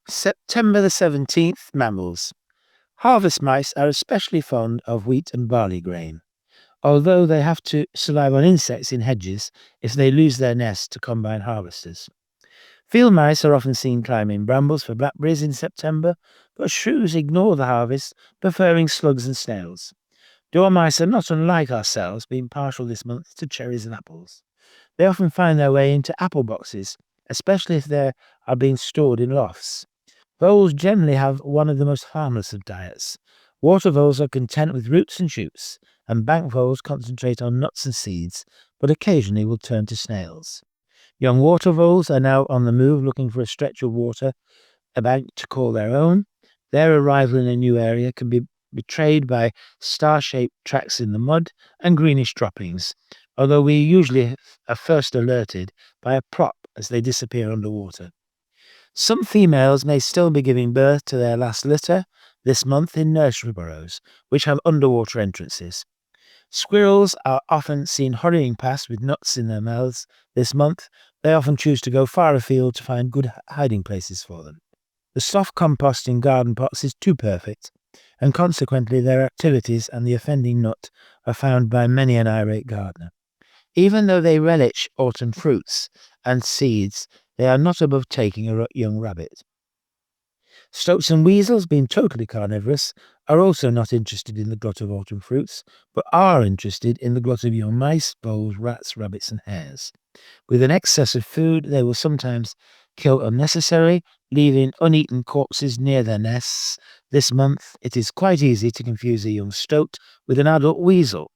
September the 17th, mammals. Harvest mice are especially fond of wheat and barley grain, although they have to survive on insects in hedges if they lose their nests to combine harvesters. Field mice are often seen climbing brambles for blackberries in September, but shrews ignore the harvest, preferring slugs and snails. Dormice are not unlike ourselves, being partial this month to cherries and apples. They often find their way into apple boxes, especially if they are being stored in lofts. Voles generally have one of the most harmless of diets. Water voles are content with roots and shoots, and bank voles concentrate on nuts and seeds, but occasionally will turn to snails. Young water voles are now on the move looking for a stretch of water, a bank to call their own. Their arrival in a new area can be betrayed by star-shaped tracks in the mud and greenish droppings, although we usually are first alerted by a plop as they disappear underwater. Some females may still be giving birth to their last litter this month in nursery burrows, which have underwater entrances. Squirrels are often seen hurrying past with nuts in their mouths this month. They often choose to go far afield to find good hiding places for them. The soft compost in garden pots is too perfect, and consequently their activities and the offending nut are found by many an irate gardener. Even though they relish autumn fruits and seeds, they are not above taking a young rabbit. Stoats and weasels, being totally carnivorous, are also not interested in the glut of autumn fruits, but are interested in the glut of young mice, voles, rats, rabbits, and hares. With an excess of food, they will sometimes kill unnecessarily, leaving uneaten corpses near their nests. This month, it is quite easy to confuse a young stoat with an adult weasel.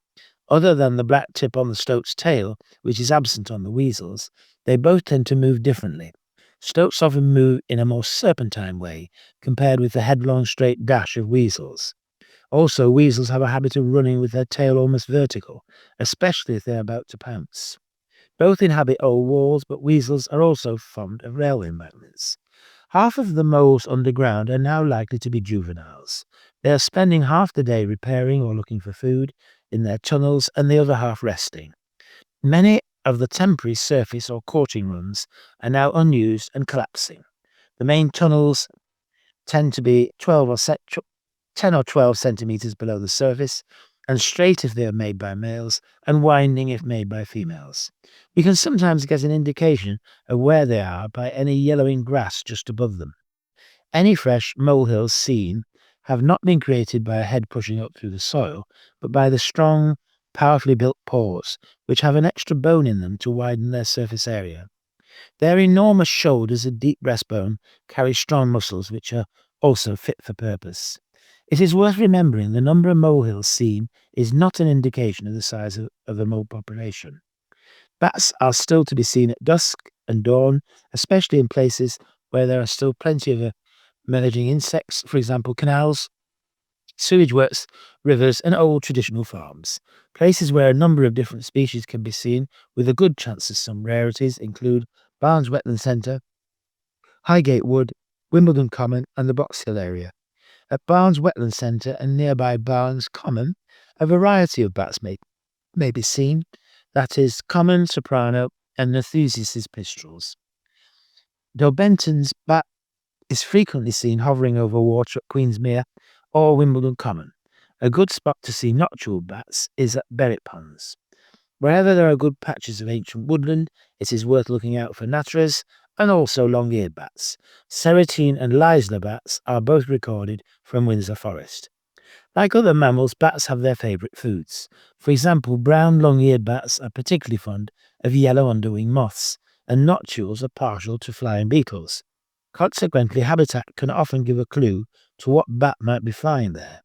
Other than the black tip on the stoat's tail, which is absent on the weasels, they both tend to move differently. Stoats often move in a more serpentine way, compared with the headlong straight dash of weasels. Also, weasels have a habit of running with their tail almost vertical, especially if they are about to pounce. Both inhabit old walls, but weasels are also fond of railway embankments. Half of the moles underground are now likely to be juveniles. They are spending half the day repairing or looking for food in their tunnels and the other half resting. Many of the temporary surface or courting runs are now unused and collapsing. The main tunnels tend to be 10 or 12 centimeters below the surface, and straight if they are made by males, and winding if made by females. We can sometimes get an indication of where they are by any yellowing grass just above them. Any fresh molehills seen have not been created by a head pushing up through the soil, but by the strong, powerfully built paws, which have an extra bone in them to widen their surface area. Their enormous shoulders and deep breastbone carry strong muscles which are also fit for purpose. It is worth remembering the number of molehills seen is not an indication of the size of the mole population. Bats are still to be seen at dusk and dawn, especially in places where there are still plenty of emerging insects, for example canals, sewage works, rivers and old traditional farms. Places where a number of different species can be seen with a good chance of some rarities include Barnes Wetland Centre, Highgate Wood, Wimbledon Common and the Box Hill area. At Barnes Wetland Centre and nearby Barnes Common, a variety of bats may be seen, that is, common, soprano and Nethusius's pipistrelles. Daubenton's bat is frequently seen hovering over water at Queensmere or Wimbledon Common. A good spot to see noctule bats is at Berwick Ponds. Wherever there are good patches of ancient woodland, it is worth looking out for natteras and also long-eared bats. Serotine and Leisler bats are both recorded from Windsor Forest. Like other mammals, bats have their favourite foods. For example, brown long-eared bats are particularly fond of yellow underwing moths, and noctules are partial to flying beetles. Consequently, habitat can often give a clue to what bat might be flying there.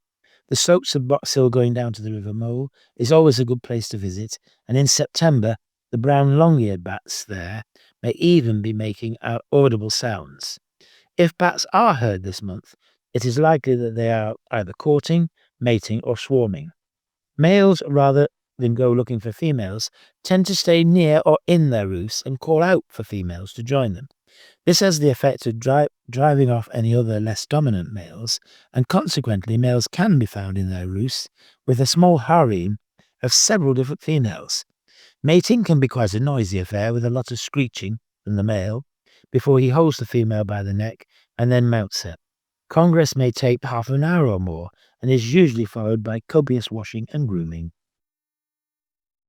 The slopes of Box Hill going down to the River Mole is always a good place to visit, and in September, the brown long-eared bats there may even be making audible sounds. If bats are heard this month, it is likely that they are either courting, mating, or swarming. Males, rather than go looking for females, tend to stay near or in their roosts and call out for females to join them. This has the effect of driving off any other less dominant males, and consequently males can be found in their roosts with a small harem of several different females. Mating can be quite a noisy affair with a lot of screeching from the male before he holds the female by the neck, and then melts it. Congress may take half an hour or more and is usually followed by copious washing and grooming.